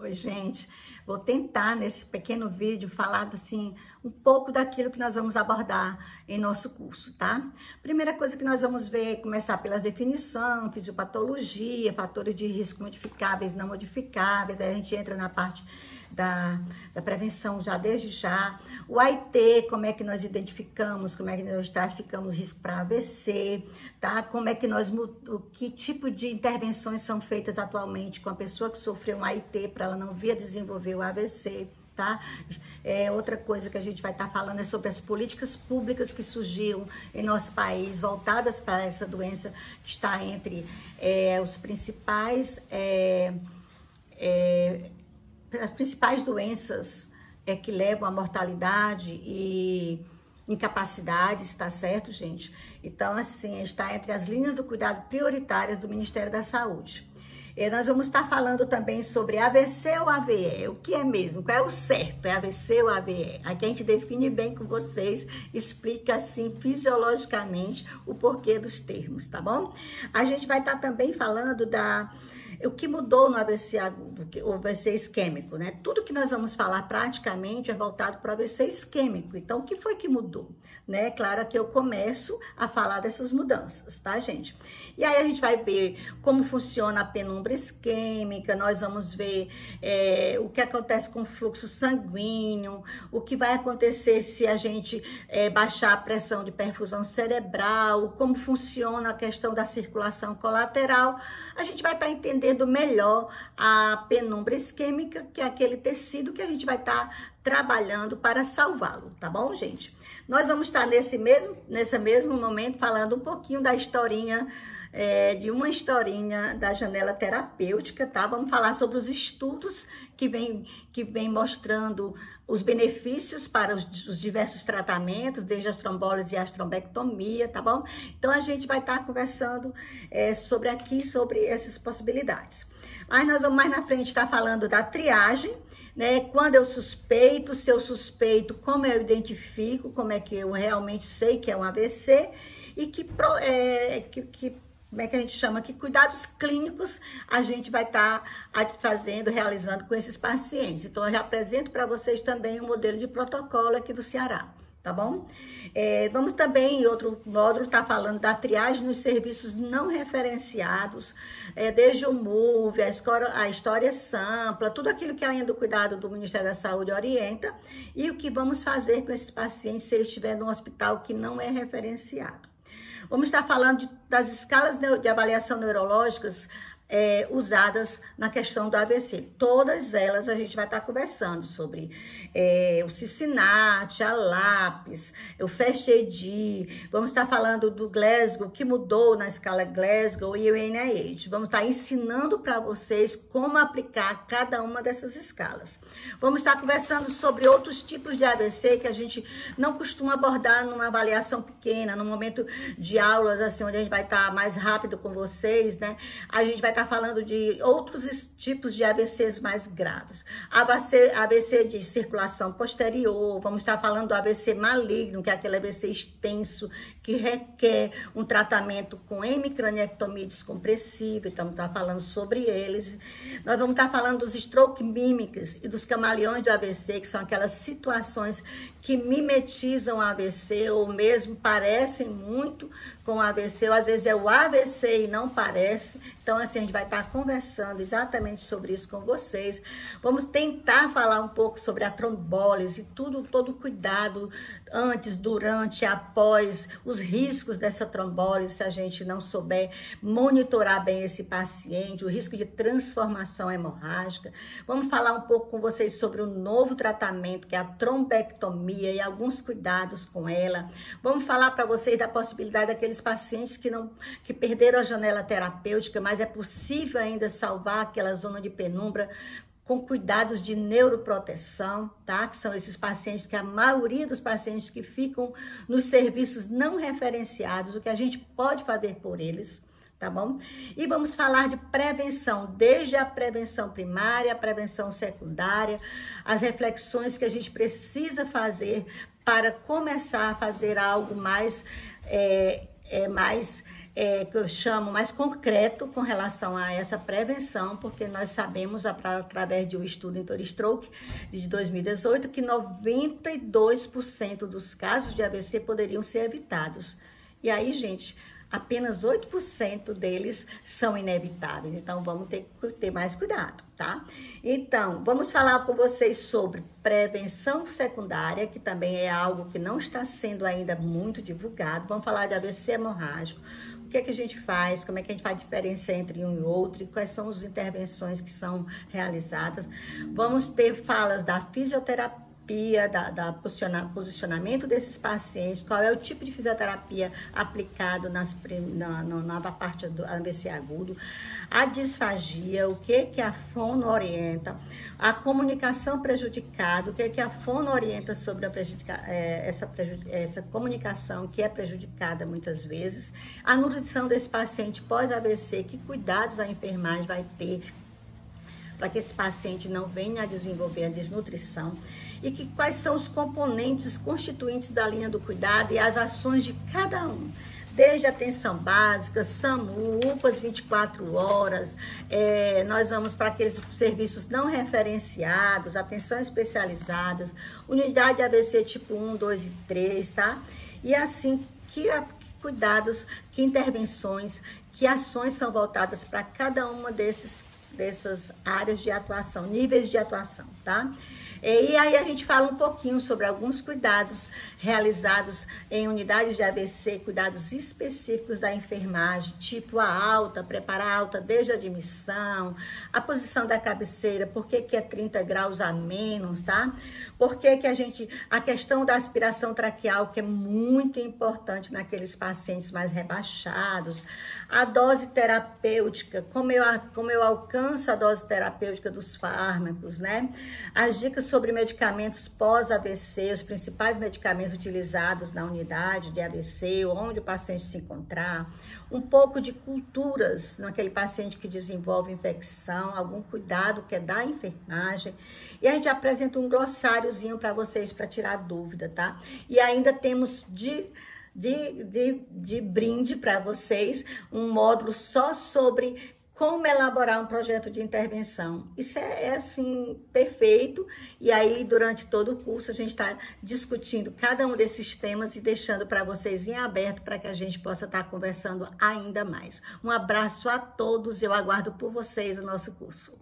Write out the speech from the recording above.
Oi, gente. Vou tentar, nesse pequeno vídeo, falar assim, um pouco daquilo que nós vamos abordar em nosso curso, tá? Primeira coisa que nós vamos ver é começar pelas definições, fisiopatologia, fatores de risco modificáveis, não modificáveis, daí a gente entra na parte da prevenção já desde já. O AIT, como é que nós identificamos, como é que nós estratificamos risco para AVC, tá? Como é que que tipo de intervenções são feitas atualmente com a pessoa que sofreu um AIT para ela não vir a desenvolver o AVC, tá? Outra coisa que a gente vai estar falando é sobre as políticas públicas que surgiram em nosso país, voltadas para essa doença que está entre as principais doenças que levam à mortalidade e incapacidades, tá certo, gente? Então, assim, está entre as linhas do cuidado prioritárias do Ministério da Saúde. Nós vamos estar falando também sobre AVC ou AVE, o que é mesmo, qual é o certo, é AVC ou AVE? Aqui a gente define bem com vocês, explica assim fisiologicamente o porquê dos termos, tá bom? A gente vai estar também falando o que mudou no AVC agudo, o AVC isquêmico, né? Tudo que nós vamos falar praticamente é voltado para o AVC isquêmico. Então, o que foi que mudou? Né? Claro que eu começo a falar dessas mudanças, tá, gente? E aí a gente vai ver como funciona a penumbra isquêmica, nós vamos ver o que acontece com o fluxo sanguíneo, o que vai acontecer se a gente baixar a pressão de perfusão cerebral, como funciona a questão da circulação colateral. A gente vai estar entendendo melhor a penumbra isquêmica, que é aquele tecido que a gente vai estar trabalhando para salvá-lo, tá bom, gente? Nós vamos estar nesse mesmo momento falando um pouquinho da historinha, de uma historinha da janela terapêutica, tá? Vamos falar sobre os estudos que vem mostrando os benefícios para os diversos tratamentos, desde as trombólises e as trombectomia, tá bom? Então, a gente vai estar conversando sobre essas possibilidades. Aí, nós vamos mais na frente estar falando da triagem, né? Quando eu suspeito, se eu suspeito, como eu identifico, como é que eu realmente sei que é um AVC e como é que a gente chama? Que cuidados clínicos a gente vai estar realizando com esses pacientes. Então, eu já apresento para vocês também um modelo de protocolo aqui do Ceará, tá bom? Vamos também, em outro módulo, estar falando da triagem nos serviços não referenciados, desde o MUV, a história sampla, tudo aquilo que a linha do cuidado do Ministério da Saúde orienta, e o que vamos fazer com esses pacientes se eles estiverem num hospital que não é referenciado. Vamos estar falando das escalas de avaliação neurológicas usadas na questão do AVC. Todas elas a gente vai estar conversando sobre o CICINAT, a LAPS, o FAST-AD. Vamos estar falando do Glasgow, que mudou na escala Glasgow, e o NIH. Vamos estar ensinando para vocês como aplicar cada uma dessas escalas. Vamos estar conversando sobre outros tipos de AVC que a gente não costuma abordar numa avaliação pequena, no momento de aulas, assim, onde a gente vai estar mais rápido com vocês, né? A gente vai estar falando de outros tipos de AVCs mais graves. AVC de circulação posterior, vamos estar falando do AVC maligno, que é aquele AVC extenso, que requer um tratamento com hemicraniectomia descompressiva, então vamos estar falando sobre eles. Nós vamos estar falando dos stroke mímicos e dos camaleões do AVC, que são aquelas situações que mimetizam o AVC, ou mesmo parecem muito com o AVC, ou às vezes é o AVC e não parece. Então, assim, a gente vai estar conversando exatamente sobre isso com vocês. Vamos tentar falar um pouco sobre a trombólise, todo o cuidado antes, durante, após, os riscos dessa trombólise, se a gente não souber monitorar bem esse paciente, o risco de transformação hemorrágica. Vamos falar um pouco com vocês sobre o novo tratamento, que é a trombectomia, e alguns cuidados com ela. Vamos falar para vocês da possibilidade daqueles pacientes que perderam a janela terapêutica, mas é possível ainda salvar aquela zona de penumbra com cuidados de neuroproteção, tá? Que são esses pacientes, que a maioria dos pacientes que ficam nos serviços não referenciados, o que a gente pode fazer por eles, tá bom? E vamos falar de prevenção, desde a prevenção primária, a prevenção secundária, as reflexões que a gente precisa fazer para começar a fazer algo mais que eu chamo mais concreto com relação a essa prevenção, porque nós sabemos, através de um estudo em Stroke de 2018, que 92% dos casos de AVC poderiam ser evitados. E aí, gente, apenas 8% deles são inevitáveis, então vamos ter que ter mais cuidado, tá? Então, vamos falar com vocês sobre prevenção secundária, que também é algo que não está sendo ainda muito divulgado. Vamos falar de AVC hemorrágico, o que é que a gente faz, como é que a gente faz diferença entre um e outro, e quais são as intervenções que são realizadas. Vamos ter falas da fisioterapia, posicionamento desses pacientes, qual é o tipo de fisioterapia aplicado na parte do AVC agudo, a disfagia, o que a fono orienta, a comunicação prejudicada, o que a fono orienta sobre essa comunicação que é prejudicada muitas vezes, a nutrição desse paciente pós-AVC, que cuidados a enfermagem vai ter para que esse paciente não venha a desenvolver a desnutrição, e quais são os componentes constituintes da linha do cuidado e as ações de cada um, desde atenção básica, SAMU, UPAs 24 horas, nós vamos para aqueles serviços não referenciados, atenção especializadas, unidade de AVC tipo 1, 2 e 3, tá? E assim, que cuidados, que intervenções, que ações são voltadas para cada uma dessas áreas de atuação, níveis de atuação, tá? E aí a gente fala um pouquinho sobre alguns cuidados realizados em unidades de AVC, cuidados específicos da enfermagem, tipo a alta, preparar a alta desde a admissão, a posição da cabeceira, por que é 30 graus a menos, tá? Por que a questão da aspiração traqueal, que é muito importante naqueles pacientes mais rebaixados, a dose terapêutica, como eu alcanço a dose terapêutica dos fármacos, né? As dicas sobre medicamentos pós-AVC, os principais medicamentos utilizados na unidade de AVC, onde o paciente se encontrar, um pouco de culturas naquele paciente que desenvolve infecção, algum cuidado que é da enfermagem, e a gente apresenta um glossáriozinho para vocês, para tirar dúvida, tá? E ainda temos de brinde para vocês um módulo só sobre como elaborar um projeto de intervenção. Isso é assim, perfeito. E aí, durante todo o curso, a gente está discutindo cada um desses temas e deixando para vocês em aberto para que a gente possa estar conversando ainda mais. Um abraço a todos, eu aguardo por vocês no nosso curso.